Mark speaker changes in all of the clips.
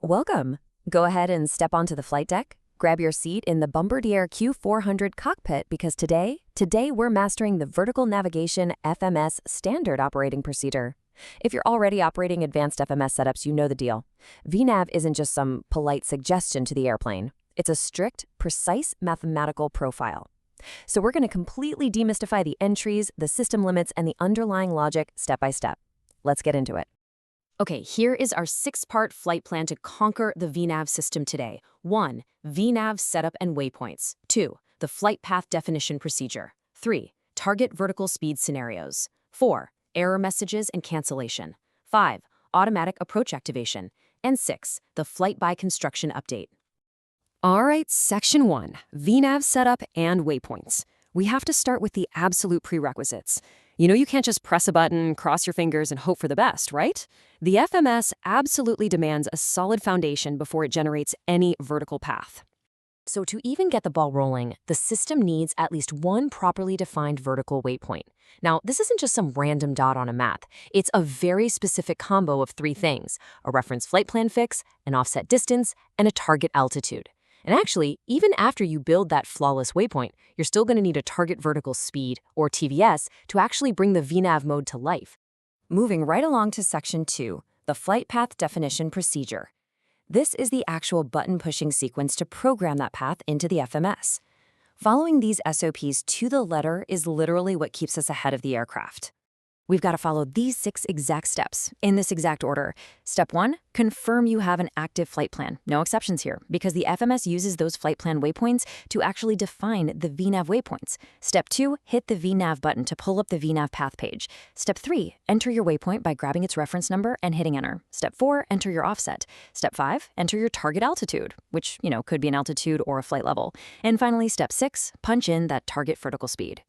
Speaker 1: Welcome. Go ahead and step onto the flight deck. Grab your seat in the Bombardier Q400 cockpit because today we're mastering the vertical navigation FMS standard operating procedure. If you're already operating advanced FMS setups, you know the deal. VNAV isn't just some polite suggestion to the airplane. It's a strict, precise mathematical profile. So we're going to completely demystify the entries, the system limits, and the underlying logic step by step. Let's get into it. Okay, here is our 6-part flight plan to conquer the VNAV system today. 1. VNAV setup and waypoints. 2. The flight path definition procedure. 3. Target vertical speed scenarios. 4. Error messages and cancellation. 5. Automatic approach activation. And 6. The flight by construction update. All right, Section 1. VNAV setup and waypoints. We have to start with the absolute prerequisites. You can't just press a button, cross your fingers, and hope for the best, right? The FMS absolutely demands a solid foundation before it generates any vertical path. So to even get the ball rolling, the system needs at least one properly defined vertical waypoint. Now, this isn't just some random dot on a map. It's a very specific combo of 3 things: a reference flight plan fix, an offset distance, and a target altitude. And actually, even after you build that flawless waypoint, you're still going to need a target vertical speed, or TVS, to actually bring the VNAV mode to life. Moving right along to Section 2, the flight path definition procedure. This is the actual button-pushing sequence to program that path into the FMS. Following these SOPs to the letter is literally what keeps us ahead of the aircraft. We've got to follow these 6 exact steps, in this exact order. Step 1, confirm you have an active flight plan. No exceptions here, because the FMS uses those flight plan waypoints to actually define the VNAV waypoints. Step 2, hit the VNAV button to pull up the VNAV path page. Step 3, enter your waypoint by grabbing its reference number and hitting enter. Step 4, enter your offset. Step 5, enter your target altitude, which, could be an altitude or a flight level. And finally, Step 6, punch in that target vertical speed.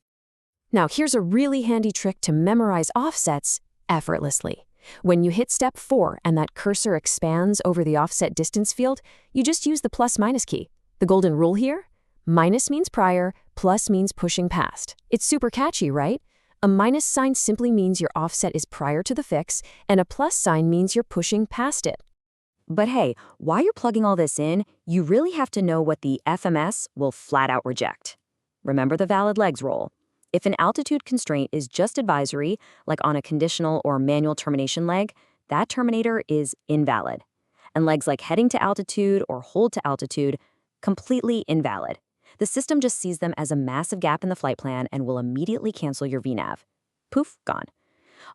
Speaker 1: Now, here's a really handy trick to memorize offsets effortlessly. When you hit Step 4 and that cursor expands over the offset distance field, you just use the plus-minus key. The golden rule here? Minus means prior, plus means pushing past. It's super catchy, right? A minus sign simply means your offset is prior to the fix, and a plus sign means you're pushing past it. But hey, while you're plugging all this in, you really have to know what the FMS will flat out reject. Remember the valid legs rule. If an altitude constraint is just advisory, like on a conditional or manual termination leg, that terminator is invalid. And legs like heading to altitude or hold to altitude, completely invalid. The system just sees them as a massive gap in the flight plan and will immediately cancel your VNAV. Poof, gone.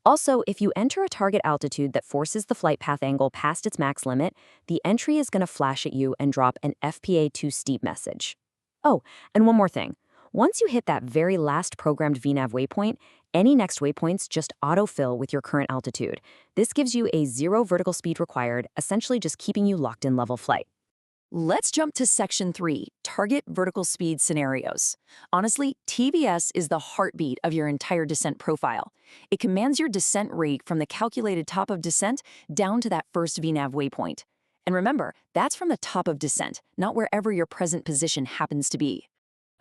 Speaker 1: Also, if you enter a target altitude that forces the flight path angle past its max limit, the entry is going to flash at you and drop an FPA too steep message. Oh, and one more thing. Once you hit that very last programmed VNAV waypoint, any next waypoints just autofill with your current altitude. This gives you a 0 vertical speed required, essentially just keeping you locked in level flight. Let's jump to Section 3, Target Vertical Speed Scenarios. Honestly, TVS is the heartbeat of your entire descent profile. It commands your descent rate from the calculated top of descent down to that first VNAV waypoint. And remember, that's from the top of descent, not wherever your present position happens to be.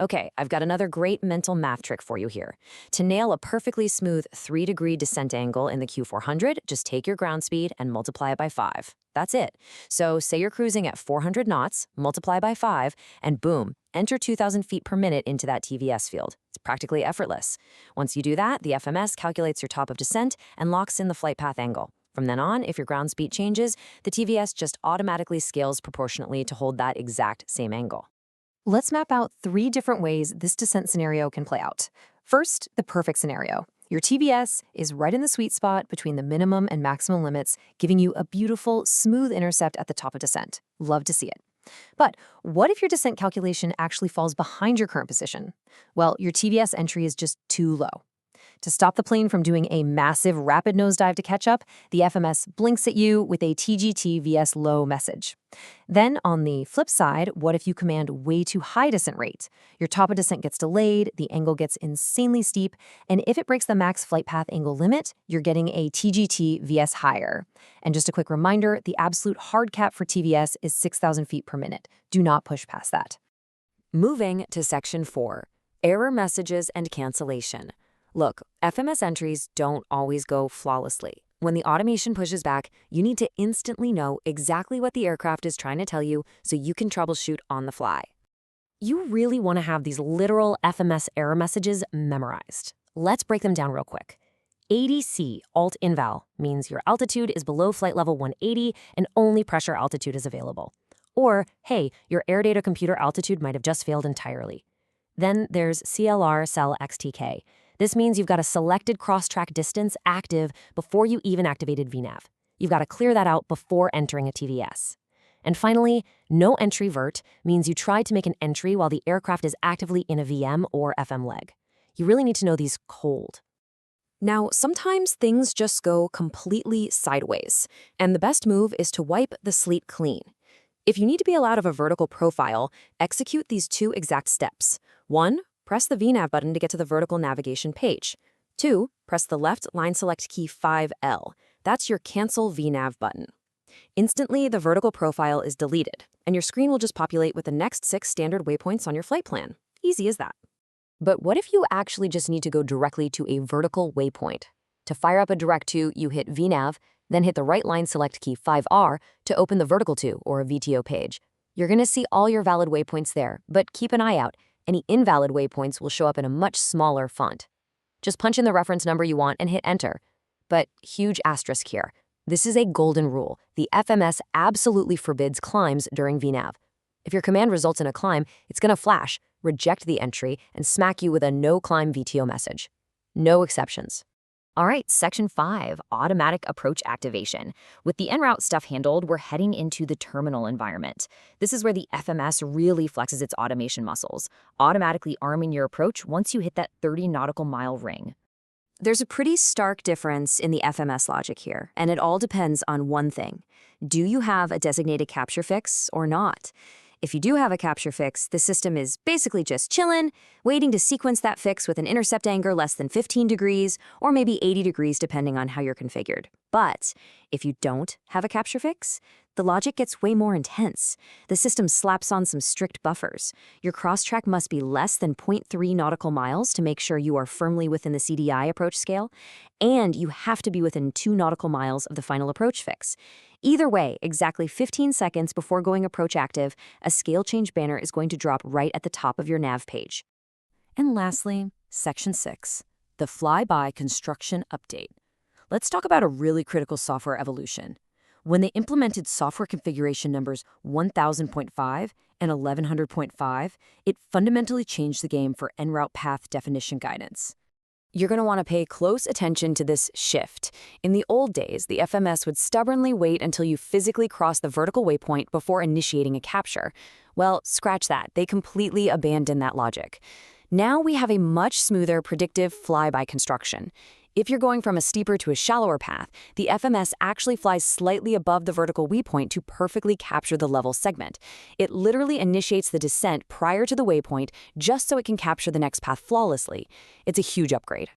Speaker 1: Okay, I've got another great mental math trick for you here. To nail a perfectly smooth 3-degree descent angle in the Q400, just take your ground speed and multiply it by 5. That's it. So say you're cruising at 400 knots, multiply by 5, and boom, enter 2,000 feet per minute into that TVS field. It's practically effortless. Once you do that, the FMS calculates your top of descent and locks in the flight path angle. From then on, if your ground speed changes, the TVS just automatically scales proportionately to hold that exact same angle. Let's map out 3 different ways this descent scenario can play out. First, the perfect scenario. Your TVS is right in the sweet spot between the minimum and maximum limits, giving you a beautiful, smooth intercept at the top of descent. Love to see it. But what if your descent calculation actually falls behind your current position? Well, your TVS entry is just too low. To stop the plane from doing a massive rapid nosedive to catch up, the FMS blinks at you with a TGT vs low message. Then, on the flip side, what if you command way too high descent rate? Your top of descent gets delayed, the angle gets insanely steep, and if it breaks the max flight path angle limit, you're getting a TGT vs higher. And just a quick reminder, the absolute hard cap for TVS is 6,000 feet per minute. Do not push past that. Moving to Section 4, Error Messages and Cancellation. Look, FMS entries don't always go flawlessly. When the automation pushes back, you need to instantly know exactly what the aircraft is trying to tell you so you can troubleshoot on the fly. You really want to have these literal FMS error messages memorized. Let's break them down real quick. ADC, alt inval, means your altitude is below flight level 180 and only pressure altitude is available. Or, hey, your air data computer altitude might have just failed entirely. Then there's CLR cell XTK. This means you've got a selected cross-track distance active before you even activated VNAV. You've got to clear that out before entering a TVS. And finally, no entry vert means you tried to make an entry while the aircraft is actively in a VM or FM leg. You really need to know these cold. Now, sometimes things just go completely sideways, and the best move is to wipe the slate clean. If you need to be allowed of a vertical profile, execute these two exact steps. 1, press the VNAV button to get to the vertical navigation page. 2, press the left line select key 5L. That's your cancel VNAV button. Instantly, the vertical profile is deleted, and your screen will just populate with the next 6 standard waypoints on your flight plan. Easy as that. But what if you actually just need to go directly to a vertical waypoint? To fire up a direct to, you hit VNAV, then hit the right line select key 5R to open the vertical to, or a VTO page. You're going to see all your valid waypoints there, but keep an eye out. Any invalid waypoints will show up in a much smaller font. Just punch in the reference number you want and hit enter. But huge asterisk here. This is a golden rule. The FMS absolutely forbids climbs during VNAV. If your command results in a climb, it's going to flash, reject the entry, and smack you with a no climb VTO message. No exceptions. All right, section 5, automatic approach activation. With the en route stuff handled, we're heading into the terminal environment. This is where the FMS really flexes its automation muscles, automatically arming your approach once you hit that 30 nautical mile ring. There's a pretty stark difference in the FMS logic here, and it all depends on one thing. Do you have a designated capture fix or not? If you do have a capture fix, the system is basically just chillin', waiting to sequence that fix with an intercept angle less than 15 degrees, or maybe 80 degrees depending on how you're configured. But if you don't have a capture fix, the logic gets way more intense. The system slaps on some strict buffers. Your cross-track must be less than 0.3 nautical miles to make sure you are firmly within the CDI approach scale, and you have to be within 2 nautical miles of the final approach fix. Either way, exactly 15 seconds before going approach active, a scale change banner is going to drop right at the top of your nav page. And lastly, section 6, the flyby construction update. Let's talk about a really critical software evolution. When they implemented software configuration numbers 1000.5 and 1100.5, it fundamentally changed the game for en route path definition guidance. You're going to want to pay close attention to this shift. In the old days, the FMS would stubbornly wait until you physically cross the vertical waypoint before initiating a capture. Well, scratch that. They completely abandoned that logic. Now we have a much smoother, predictive flyby construction. If you're going from a steeper to a shallower path, the FMS actually flies slightly above the vertical waypoint to perfectly capture the level segment. It literally initiates the descent prior to the waypoint just so it can capture the next path flawlessly. It's a huge upgrade.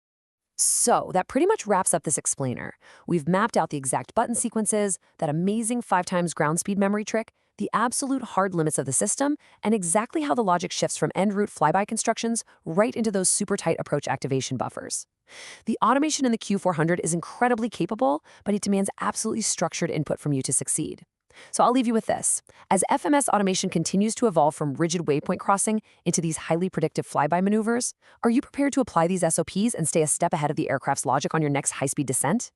Speaker 1: So that pretty much wraps up this explainer. We've mapped out the exact button sequences, that amazing 5x ground speed memory trick, the absolute hard limits of the system, and exactly how the logic shifts from en route flyby constructions right into those super tight approach activation buffers. The automation in the Q400 is incredibly capable, but it demands absolutely structured input from you to succeed. So I'll leave you with this. As FMS automation continues to evolve from rigid waypoint crossing into these highly predictive flyby maneuvers, are you prepared to apply these SOPs and stay a step ahead of the aircraft's logic on your next high-speed descent?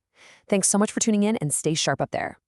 Speaker 1: Thanks so much for tuning in and stay sharp up there.